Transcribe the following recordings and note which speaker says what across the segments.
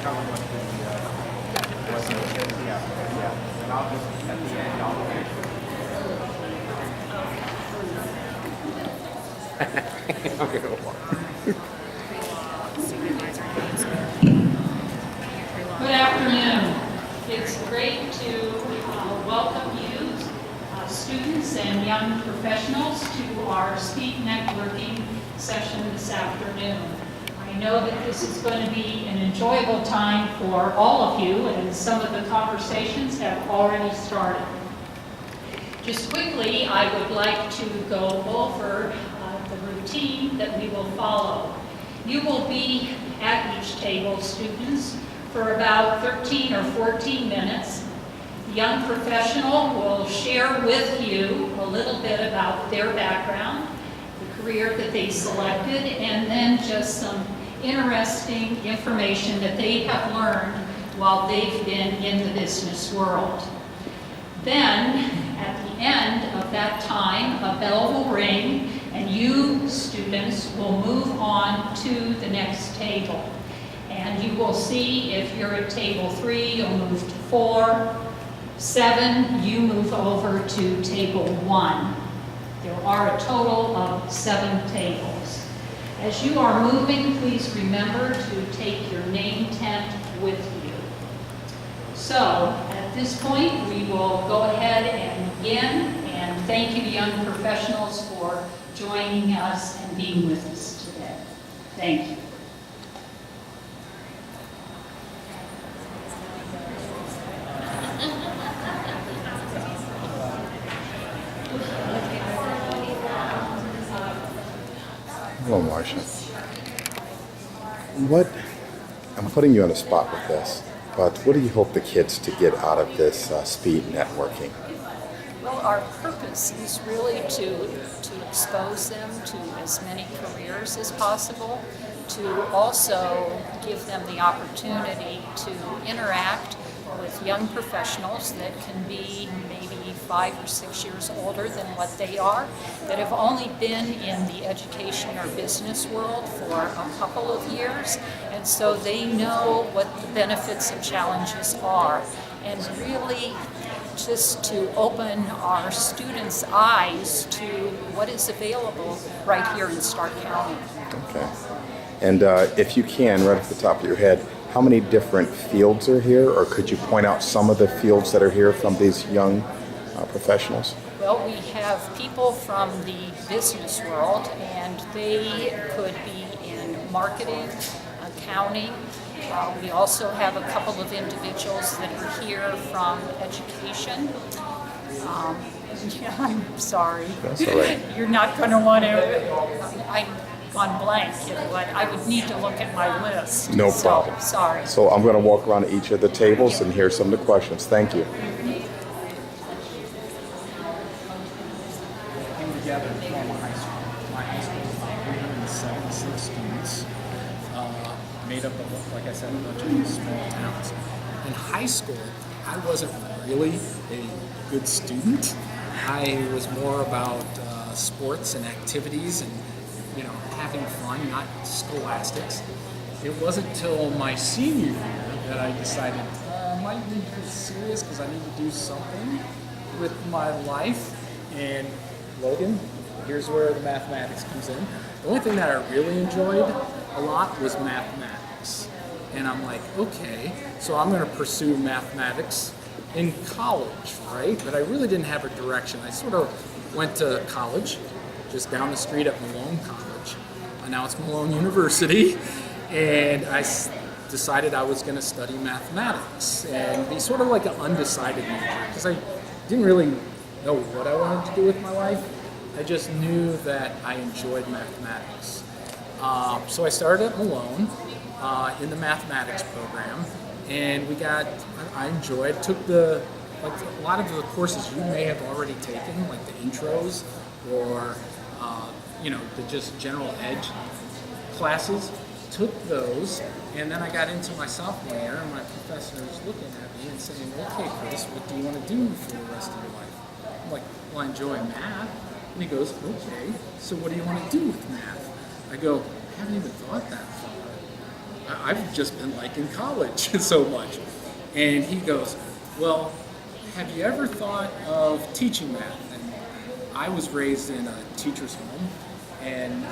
Speaker 1: tell them what yeah. And I'll just, at the end, I'll
Speaker 2: Good afternoon. It's great to welcome you, students and young professionals, to our Speak Networking session this afternoon. I know that this is going to be an enjoyable time for all of you, and some of the conversations have already started. Just quickly, I would like to go over the routine that we will follow. You will be at each table, students, for about 13 or 14 minutes. The young professional will share with you a little bit about their background, the career that they selected, and then just some interesting information that they have learned while they've been in the business world. Then, at the end of that time, a bell will ring, and you students will move on to the next table. And you will see if you're at table 3, you'll move to 4, 7, you move over to table 1. There are a total of 7 tables. As you are moving, please remember to take your name tent with you. So, at this point, we will go ahead and begin, and thank you, young professionals, for joining us and being with us today. Thank you.
Speaker 3: Hello, Marcia. I'm putting you on the spot with this, but what do you hope the kids to get out of this speed networking?
Speaker 2: Well, our purpose is really to expose them to as many careers as possible, to also give them the opportunity to interact with young professionals that can be maybe 5 or 6 years older than what they are, that have only been in the education or business world for a couple of years, and so they know what the benefits and challenges are, and really just to open our students' eyes to what is available right here in Stark County.
Speaker 3: Okay. And if you can, right off the top of your head, how many different fields are here, or could you point out some of the fields that are here from these young professionals?
Speaker 2: Well, we have people from the business world, and they could be in marketing, accounting. We also have a couple of individuals that are here from education. Yeah, I'm sorry.
Speaker 3: That's all right.
Speaker 2: You're not going to want to. I'm gone blank, but I would need to look at my list.
Speaker 3: No problem.
Speaker 2: Sorry.
Speaker 3: So I'm going to walk around each of the tables and hear some of the questions. Thank you.
Speaker 1: came together to form a high school. My high school was about 376 students, made up of, like I said, a bunch of small towns. In high school, I wasn't really a good student. I was more about sports and activities and, you know, having fun, not scholastics. It wasn't until my senior year that I decided I might need to get serious because I need to do something with my life. And Logan, here's where the mathematics comes in. The only thing that I really enjoyed a lot was mathematics. And I'm like, okay, so I'm going to pursue mathematics in college, right? But I really didn't have a direction. I sort of went to college, just down the street at Malone College. Now it's Malone University. And I decided I was going to study mathematics and be sort of like an undecided major because I didn't really know what I wanted to do with my life. I just knew that I enjoyed mathematics. So I started at Malone in the mathematics program, and I enjoyed, took a lot of the courses you may have already taken, like the intros or the just general ed classes. Took those, and then I got into my sophomore year, and my professor was looking at me and saying, okay, Chris, what do you want to do for the rest of your life? I'm like, well, I enjoy math. And he goes, okay, so what do you want to do with math? I go, I haven't even thought that far. I've just been liking college so much. And he goes, well, have you ever thought of teaching math? And I was raised in a teacher's home, and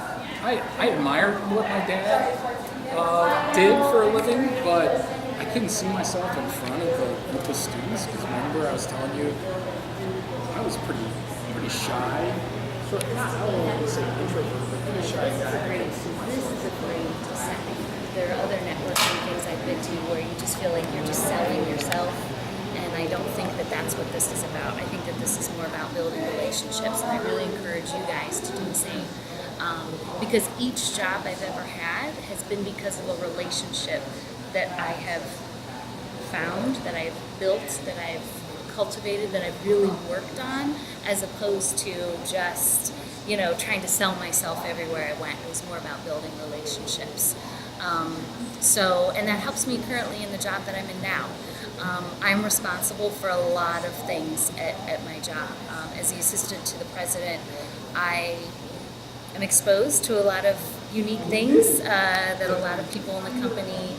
Speaker 1: I admired what my dad did for a living, but I couldn't see myself in front of a group of students, because remember I was telling you, I was pretty shy. So not, I don't want to say introvert, but pretty shy guy.
Speaker 4: This is a great setting. There are other networking things I've been to where you just feel like you're just selling yourself, and I don't think that that's what this is about. I think that this is more about building relationships, and I really encourage you guys to do the same. Because each job I've ever had has been because of a relationship that I have found, that I've built, that I've cultivated, that I've really worked on, as opposed to just, trying to sell myself everywhere I went. It was more about building relationships. And that helps me currently in the job that I'm in now. I'm responsible for a lot of things at my job. As the assistant to the president, I am exposed to a lot of unique things that a lot of people in the company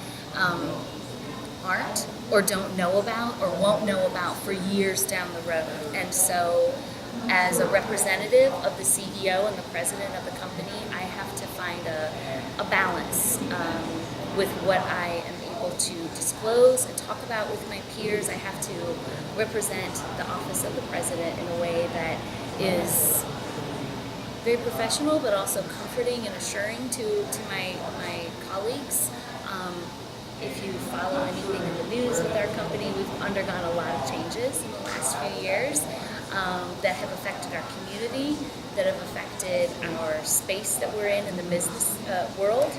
Speaker 4: aren't, or don't know about, or won't know about for years down the road. And so, as a representative of the CEO and the president of the company, I have to find a balance with what I am able to disclose and talk about with my peers. I have to represent the office of the president in a way that is very professional, but also comforting and assuring to my colleagues. If you follow anything in the news with our company, we've undergone a lot of changes in the last few years that have affected our community, that have affected our space that we're in the business world,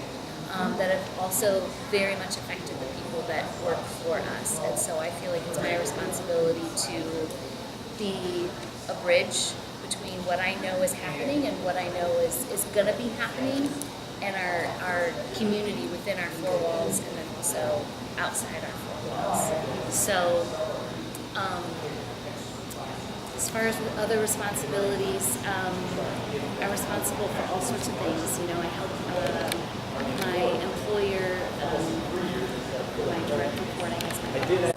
Speaker 4: that have also very much affected the people that work for us. And so I feel like it's my responsibility to be a bridge between what I know is happening and what I know is going to be happening in our community within our four walls, and then also outside our four walls. So as far as other responsibilities, I'm responsible for all sorts of things. I help my employer, my direct report, I guess.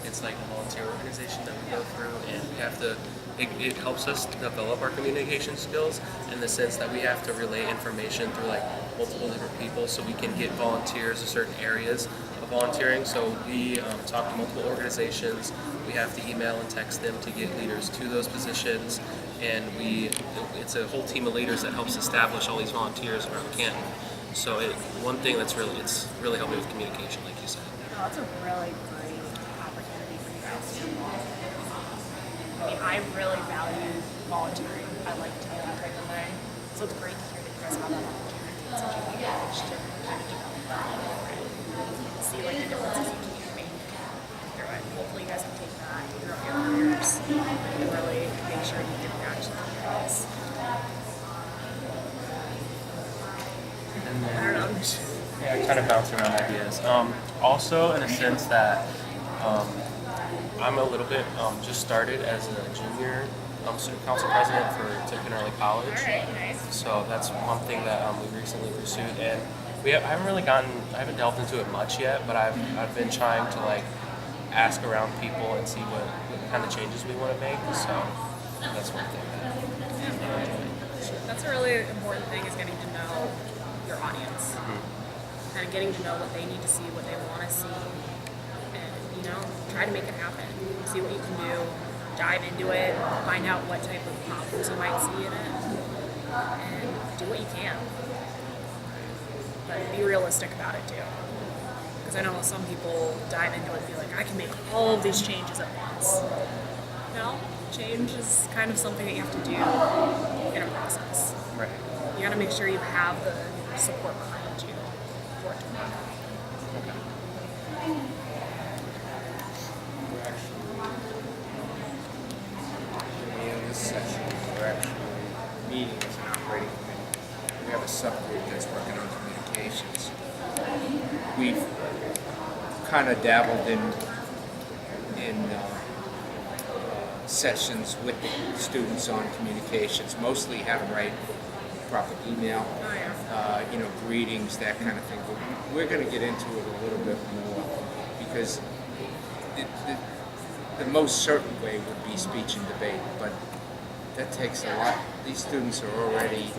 Speaker 5: It's like a volunteer organization that we go through, and we have to. It helps us develop our communication skills in the sense that we have to relay information through like multiple different people, so we can get volunteers in certain areas of volunteering. So we talk to multiple organizations. We have to email and text them to get leaders to those positions, and it's a whole team of leaders that helps establish all these volunteers around Canton. So one thing it's really helped me with communication, like you said.
Speaker 6: Oh, that's a really great opportunity for you guys to involve. I mean, I really value volunteering. I like to do that type of thing. So it's great to hear that you guys have that opportunity at such a young age to kind of develop that and see like the differences you can make through it. Hopefully you guys can take that throughout your careers and really make sure you get reaction from your guys. I don't know.
Speaker 5: Yeah, kind of bounce around ideas. Also, in a sense that I'm a little bit just started as a junior student council president for Tippin Early College.
Speaker 6: All right, nice.
Speaker 5: So that's one thing that we recently pursued, and I haven't delved into it much yet, but I've been trying to like ask around people and see what kind of changes we want to make. So that's one thing.
Speaker 6: That's a really important thing, is getting to know your audience. Kind of getting to know what they need to see, what they want to see, and try to make it happen. See what you can do, dive into it, find out what type of problems you might see in it, and do what you can. But be realistic about it too, because I know some people dive into it and be like, I can make all of these changes at once. No, change is kind of something that you have to do in a process.
Speaker 5: Right.
Speaker 6: You got to make sure you have the support behind you for it to work.
Speaker 7: In this session, we're actually meeting as an operating committee. We have a subgroup that's working on communications. We've kind of dabbled in sessions with the students on communications, mostly how to write proper email.
Speaker 6: Oh yeah.
Speaker 7: greetings, that kind of thing. But we're going to get into it a little bit more because the most certain way would be speech and debate, but that takes a lot. These students are already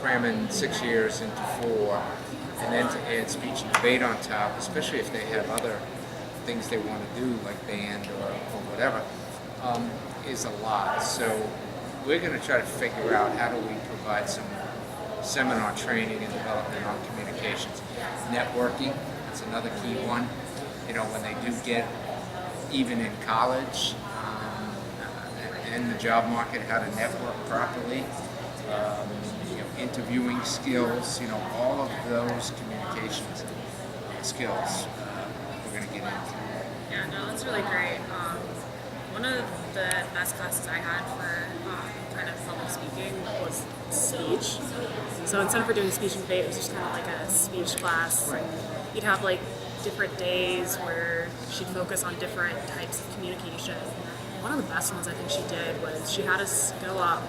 Speaker 7: cramming 6 years into 4, and then to add speech and debate on top, especially if they have other things they want to do like band or whatever, is a lot. So we're going to try to figure out how do we provide some seminar training and development on communications. Networking, that's another key one. When they do get, even in college and the job market, how to network properly, interviewing skills, all of those communications skills we're going to get into.
Speaker 6: Yeah, no, that's really great. One of the best classes I had for kind of public speaking was speech. So instead of doing speech and debate, it was just kind of like a speech class.
Speaker 7: Right.
Speaker 6: You'd have like different days where she'd focus on different types of communication. One of the best ones I think she did was she had us go up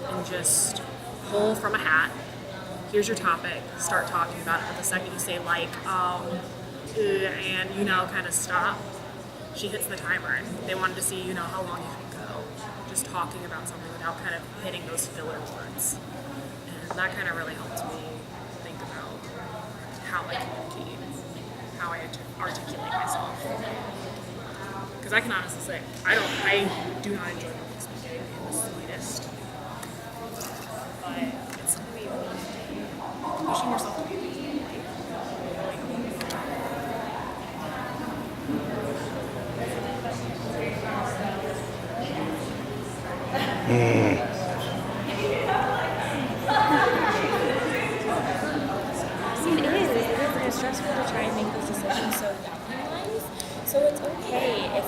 Speaker 6: and just pull from a hat. Here's your topic. Start talking about it. But the second you say and kind of stop, she hits the timer. And they wanted to see how long you can go, just talking about something without kind of hitting those filler words. And that kind of really helped me think about how I communicate, how I articulate myself. Because I can honestly say, I do not enjoy public speaking in the slightest. But it's going to be pushing yourself to be
Speaker 8: It is stressful to try and make those decisions so young in life. So it's okay if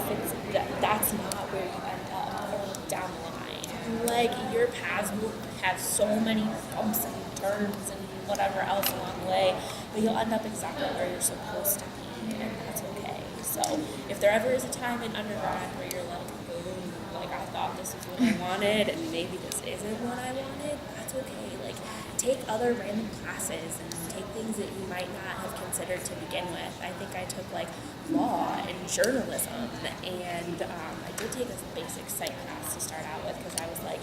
Speaker 8: that's not where you end up or down the line. Like, your paths will have so many bumps and turns and whatever else along the way, but you'll end up exactly where you're supposed to be, and that's okay. So if there ever is a time in undergrad where you're like, oh, like I thought this is what I wanted and maybe this isn't what I wanted, that's okay. Like, take other random classes and take things that you might not have considered to begin with. I think I took like law and journalism, and I did take a basic psych class to start out with because I was like,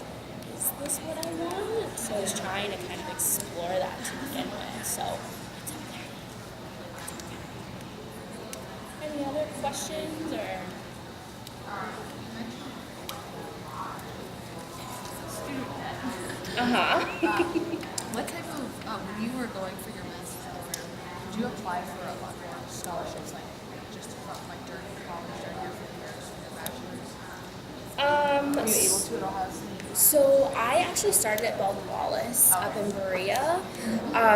Speaker 8: is this what I want? So I was trying to kind of explore that to begin with. So it's okay. Any other questions or?
Speaker 9: What type of, when you were going for your master's program, did you apply for a lot more scholarships, like just from during college, during your 4 years, your bachelor's? Were you able to at Ohio State?
Speaker 8: So I actually started at Baldwin Wallace up in Berea.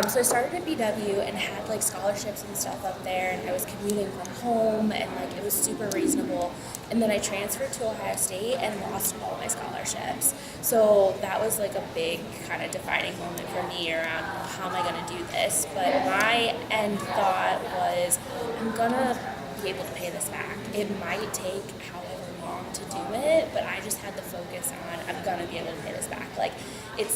Speaker 8: So I started at BW and had like scholarships and stuff up there, and I was commuting from home, and like it was super reasonable. And then I transferred to Ohio State and lost all my scholarships. So that was like a big kind of defining moment for me around how am I going to do this. But my end thought was I'm going to be able to pay this back. It might take however long to do it, but I just had to focus on I'm going to be able to pay this back. Like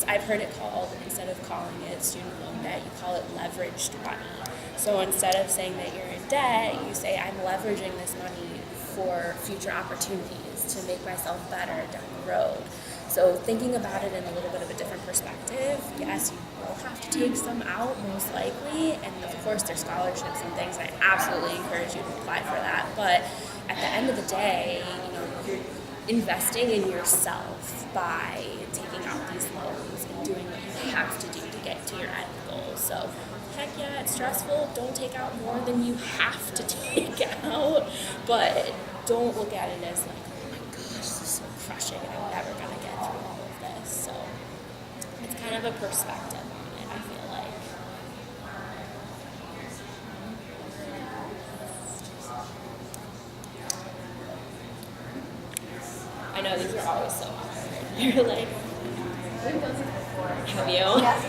Speaker 8: I've heard it called, instead of calling it student loan debt, you call it leveraged money. So instead of saying that you're in debt, you say I'm leveraging this money for future opportunities to make myself better down the road. So thinking about it in a little bit of a different perspective, yes, you will have to take some out most likely, and of course there's scholarships and things, and I absolutely encourage you to apply for that. But at the end of the day, you're investing in yourself by taking out these loans and doing what you have to do to get to your end goal. So heck yeah, it's stressful. Don't take out more than you have to take out, but don't look at it as like, oh my gosh, this is so crushing and I'm never gonna get through all of this. So it's kind of a perspective on it, I feel like. I know these are always so awkward. You're like, have you?
Speaker 9: Yes.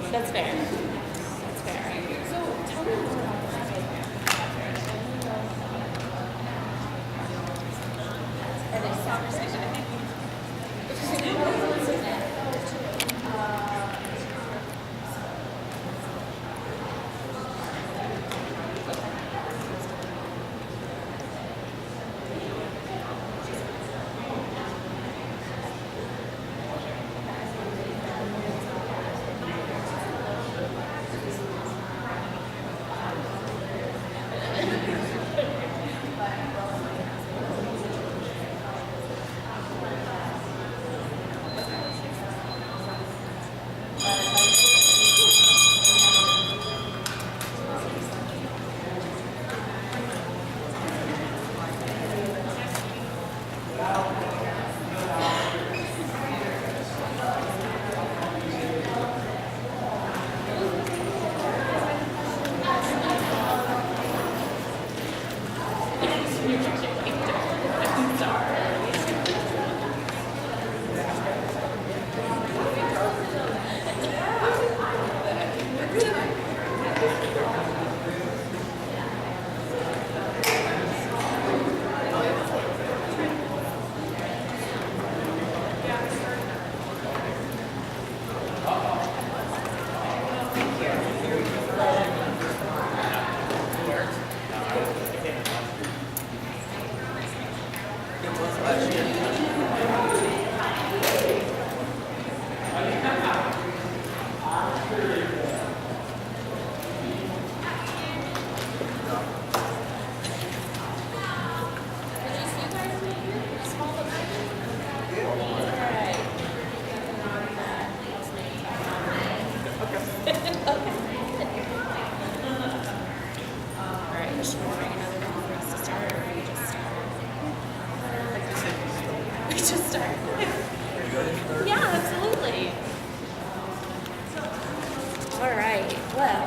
Speaker 8: That's fair. That's fair.
Speaker 9: So tell me more about
Speaker 8: Yeah, absolutely. All right. Well,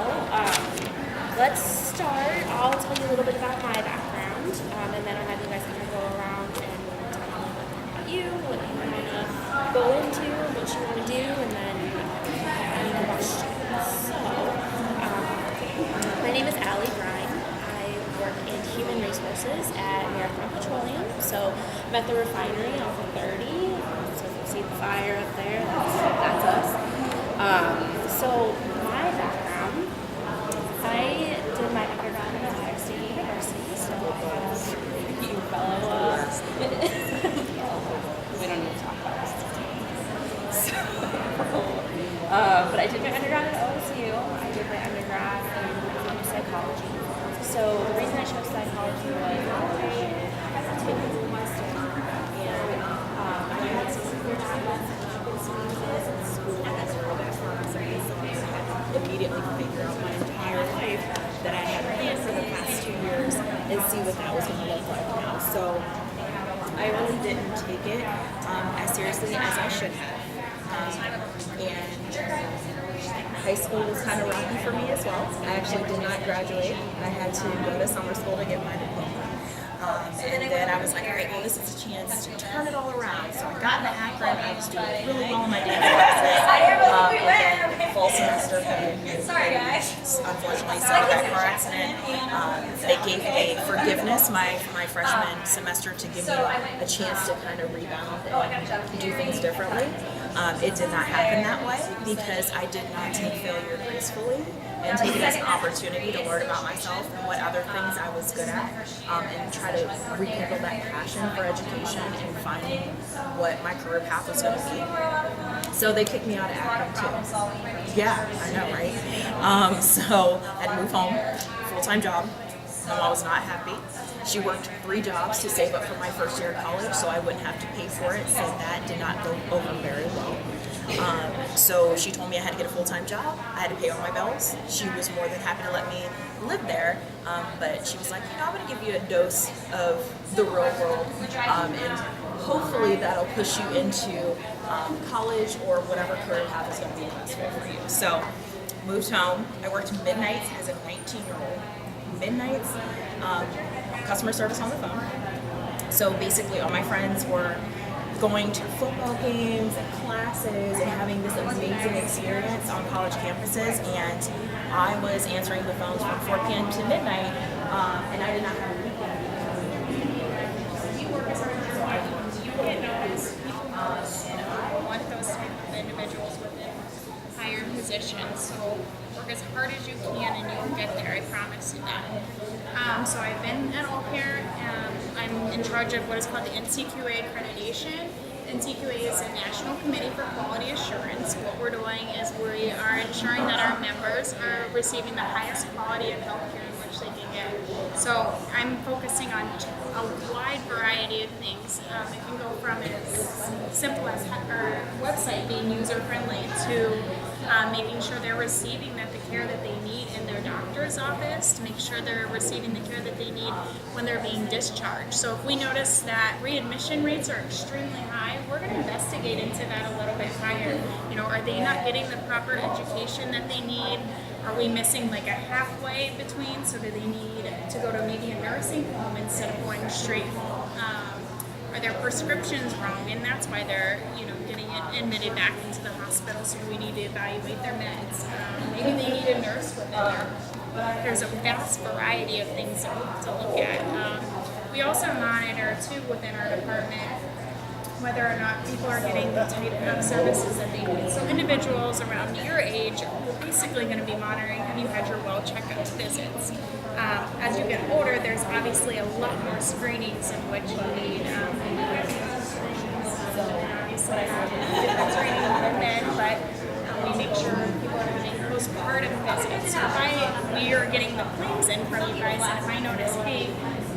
Speaker 8: let's start. I'll tell you a little bit about my background, and then I'll have you guys kind of go around and tell me a little bit about you, what you want to go into, what you want to do, and then any questions. So, my name is Allie Brine. I work in human resources at Marathon Petroleum. So I'm at the refinery off of 30. So if you see the fire up there, that's us. So my background, I did my undergrad at Ohio State University. So I have you fellow. We don't need to talk about this. So, but I did my undergrad at OSU. I did my undergrad in psychology. So the reason I chose psychology was I had to take a semester and I had some severe time experiences in school that were bad for us. I had to immediately figure out my entire life that I had planned for the past 2 years and see what that was going to look like now. So I really didn't take it as seriously as I should have. And high school was kind of rocky for me as well. I actually did not graduate. I had to go to summer school to get my diploma. And then I was like, all right, well, this is a chance to turn it all around. So I got into Akron. I was doing really well in my dance classes. And then fall semester hit. Sorry, guys. Unfortunately, suffered a car accident. They gave me forgiveness my freshman semester to give me a chance to kind of rebound and do things differently. It did not happen that way because I did not take failure gracefully and take it as an opportunity to learn about myself and what other things I was good at, and try to rekindle that passion for education and finding what my career path was going to be. So they kicked me out of Akron too. Yeah, I know, right? So I had to move home, full-time job. Mom was not happy. She worked 3 jobs to save up for my first year of college so I wouldn't have to pay for it, so that did not go over very well. So she told me I had to get a full-time job. I had to pay all my bills. She was more than happy to let me live there, but she was like, you know, I'm going to give you a dose of the real world, and hopefully that'll push you into college or whatever career path is going to be the best fit for you. So moved home. I worked midnights as a 19-year-old. Midnights, customer service on the phone. So basically all my friends were going to football games and classes and having this amazing experience on college campuses, and I was answering the phones from 4 p.m. to midnight, and I did not have a weekend. So I worked
Speaker 6: So I've been at All Parent. I'm in charge of what is called the NCQA accreditation. NCQA is a National Committee for Quality Assurance. What we're doing is we are ensuring that our members are receiving the highest quality of healthcare in which they can get. So I'm focusing on a wide variety of things. It can go from as simple as our website being user-friendly to making sure they're receiving the care that they need in their doctor's office, to make sure they're receiving the care that they need when they're being discharged. So if we notice that readmission rates are extremely high, we're going to investigate into that a little bit higher. You know, are they not getting the proper education that they need? Are we missing like a halfway between? So do they need to go to maybe a nursing home instead of going straight home? Are their prescriptions wrong? And that's why they're, you know, getting admitted back into the hospital. So we need to evaluate their meds. Maybe they need a nurse within there. There's a vast variety of things to look at. We also monitor too within our department whether or not people are getting the type of services that they need. So individuals around your age are basically going to be monitoring, have you had your well checkup visits? As you get older, there's obviously a lot more screenings in which you need. Obviously, different screening than men, but we make sure people are having postpartum visits. So if we are getting the claims in from you guys, and if I notice, hey,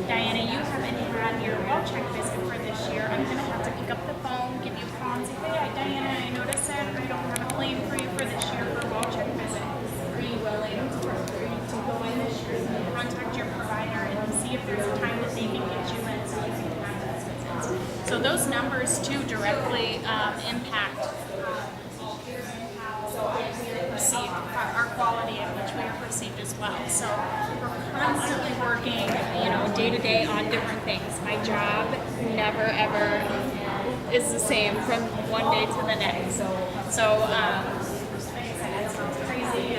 Speaker 6: Diana, you haven't had your well check visit for this year, I'm going to have to pick up the phone, give you a call, and say, hey, Diana, I noticed that I don't have a claim for you for this year for a well check visit. Are you willing to go in this year and contact your provider and see if there's a time that they can get you in so you can have those visits? So those numbers too directly impact perceived, our quality in which we are perceived as well. So we're constantly working, you know, day to day on different things. My job never ever is the same from one day to the next. So it's crazy.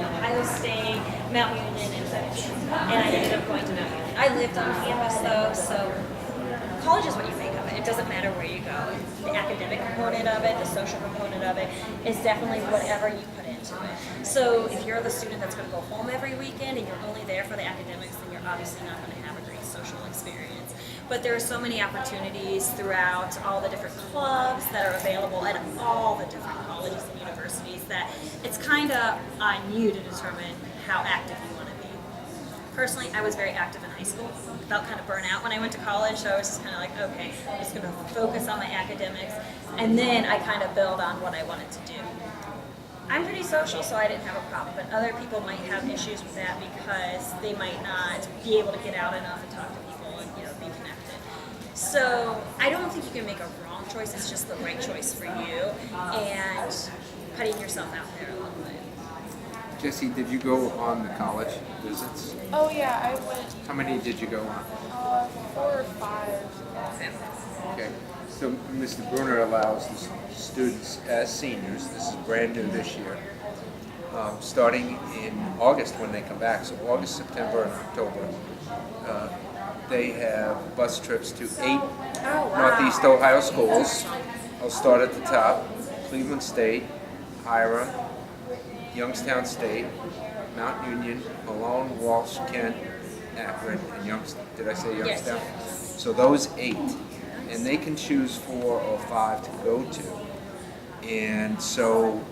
Speaker 10: Ohio State, Mount Union, and such. And I ended up going to Mount Union. I lived on campus though, so college is what you make of it. It doesn't matter where you go. The academic component of it, the social component of it, is definitely whatever you put into it. So if you're the student that's going to go home every weekend and you're only there for the academics, then you're obviously not going to have a great social experience. But there are so many opportunities throughout all the different clubs that are available at all the different colleges and universities that it's kind of on you to determine how active you want to be. Personally, I was very active in high school. I felt kind of burnt out when I went to college, so I was just kind of like, okay, I'm just going to focus on my academics, and then I kind of build on what I wanted to do. I'm pretty social, so I didn't have a problem, but other people might have issues with that because they might not be able to get out enough and talk to people and, you know, be connected. So I don't think you can make a wrong choice, it's just the right choice for you, and putting yourself out there a little bit.
Speaker 7: Jesse, did you go on the college visits?
Speaker 6: Oh yeah, I went
Speaker 7: How many did you go on?
Speaker 6: 4 or 5.
Speaker 7: Okay. So Mr. Bruner allows the students as seniors, this is brand new this year, starting in August when they come back, so August, September, and October, they have bus trips to 8 Northeast Ohio schools. I'll start at the top: Cleveland State, Hiram, Youngstown State, Mount Union, Malone, Walsh, Kent, Akron, and Youngstown. Did I say Youngstown?
Speaker 10: Yes.
Speaker 7: So those 8, and they can choose 4 or 5 to go to. And so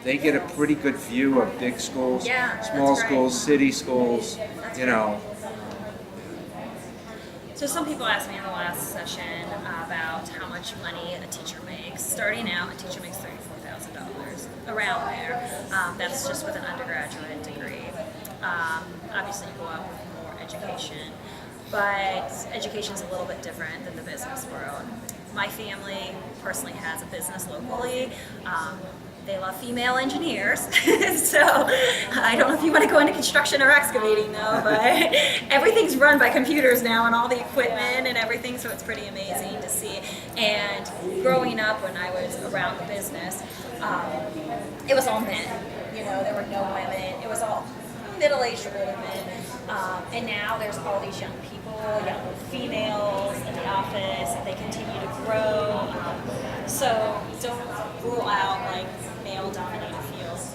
Speaker 7: they get a pretty good view of big schools,
Speaker 10: Yeah,
Speaker 7: small
Speaker 10: that's right.
Speaker 7: schools, city schools, you know.
Speaker 10: So some people asked me in the last session about how much money a teacher makes. Starting out, a teacher makes $34,000, around there. That's just with an undergraduate degree. Obviously, you go out with more education, but education's a little bit different than the business world. My family personally has a business locally. They love female engineers, so I don't know if you want to go into construction or excavating though, but everything's run by computers now and all the equipment and everything, so it's pretty amazing to see. And growing up when I was around the business, it was all men, you know, there were no women, it was all middle-aged older men, and now there's all these young people, young females in the office, and they continue to grow, so don't rule out like male-dominated fields.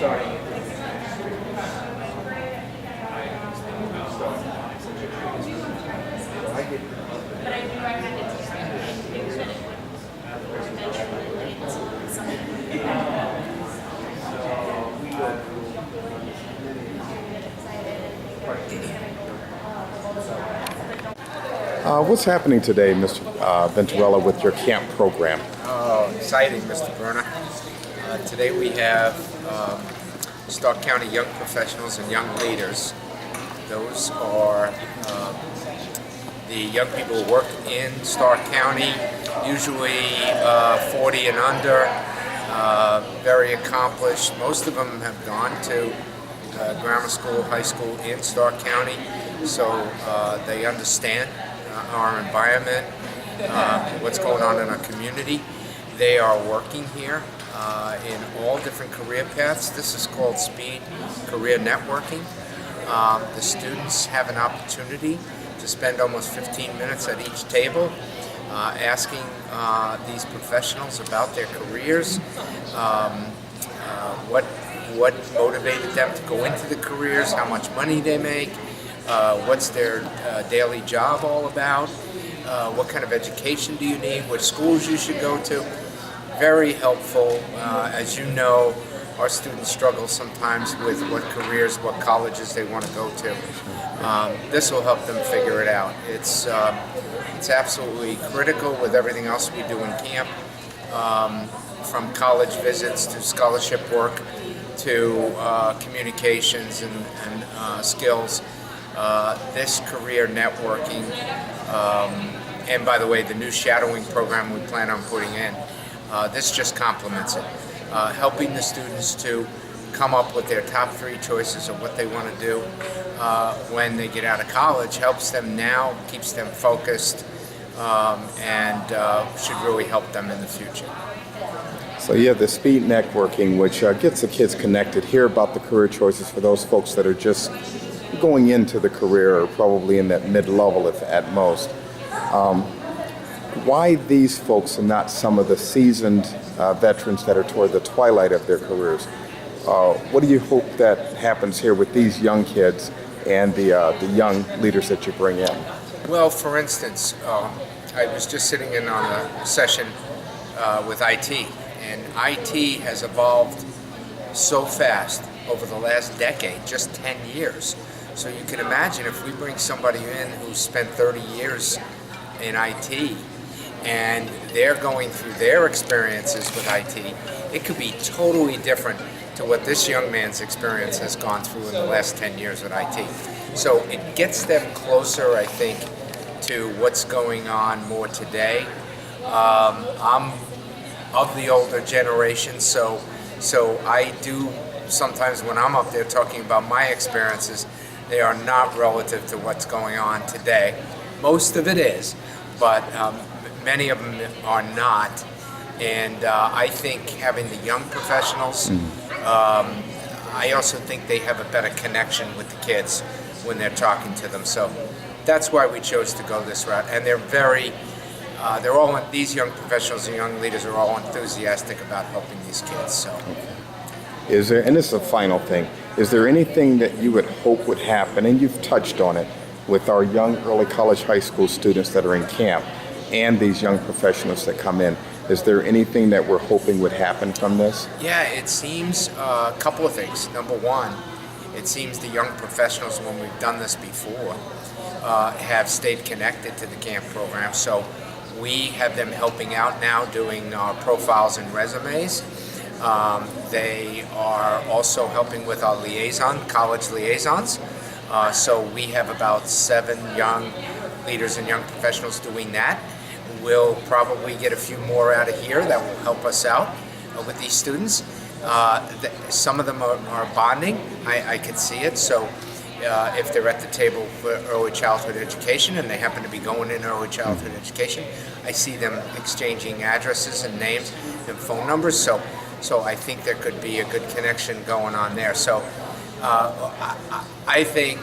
Speaker 10: But I do recommend it to
Speaker 3: What's happening today, Mr. Venturella, with your camp program?
Speaker 7: Oh, exciting, Mr. Berner. Today we have Stark County Young Professionals and Young Leaders. Those are the young people who work in Stark County, usually 40 and under, very accomplished. Most of them have gone to grammar school, high school in Stark County, so they understand our environment, what's going on in our community. They are working here in all different career paths. This is called Speed Career Networking. The students have an opportunity to spend almost 15 minutes at each table asking these professionals about their careers, what motivated them to go into the careers, how much money they make, what's their daily job all about, what kind of education do you need, what schools you should go to. Very helpful. As you know, our students struggle sometimes with what careers, what colleges they want to go to. This will help them figure it out. It's absolutely critical with everything else we do in camp, from college visits to scholarship work to communications and skills. This career networking, and by the way, the new shadowing program we plan on putting in, this just complements it. Helping the students to come up with their top 3 choices of what they want to do when they get out of college helps them now, keeps them focused, and should really help them in the future.
Speaker 3: So you have the speed networking, which gets the kids connected, hear about the career choices for those folks that are just going into the career or probably in that mid-level if at most. Why these folks and not some of the seasoned veterans that are toward the twilight of their careers? What do you hope that happens here with these young kids and the young leaders that you bring in?
Speaker 7: Well, for instance, I was just sitting in on a session with IT, and IT has evolved so fast over the last decade, just 10 years. So you can imagine if we bring somebody in who's spent 30 years in IT and they're going through their experiences with IT, it could be totally different to what this young man's experience has gone through in the last 10 years with IT. So it gets them closer, I think, to what's going on more today. I'm of the older generation, so I do sometimes when I'm up there talking about my experiences, they are not relative to what's going on today. Most of it is, but many of them are not. And I think having the young professionals, I also think they have a better connection with the kids when they're talking to them. So that's why we chose to go this route. And they're all, these young professionals and young leaders are all enthusiastic about helping these kids. So.
Speaker 3: Is there, and this is a final thing, is there anything that you would hope would happen, and you've touched on it, with our young early college, high school students that are in camp and these young professionals that come in? Is there anything that we're hoping would happen from this?
Speaker 7: Yeah, it seems a couple of things. Number one, it seems the young professionals, when we've done this before, have stayed connected to the camp program. So we have them helping out now doing our profiles and resumes. They are also helping with our college liaisons. So we have about 7 young leaders and young professionals doing that. We'll probably get a few more out of here that will help us out with these students. Some of them are bonding. I can see it. So if they're at the table for early childhood education and they happen to be going in early childhood education, I see them exchanging addresses and names and phone numbers. So I think there could be a good connection going on there. So I think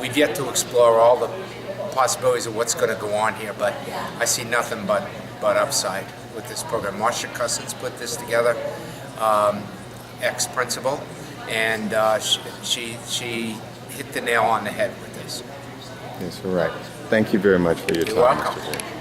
Speaker 7: we've yet to explore all the possibilities of what's going to go on here, but I see nothing but upside with this program. Marcia Cousins put this together, ex-principal, and she hit the nail on the head with this.
Speaker 3: Yes, all right. Thank you very much for your time,
Speaker 7: You're welcome.
Speaker 3: Mr. Gray.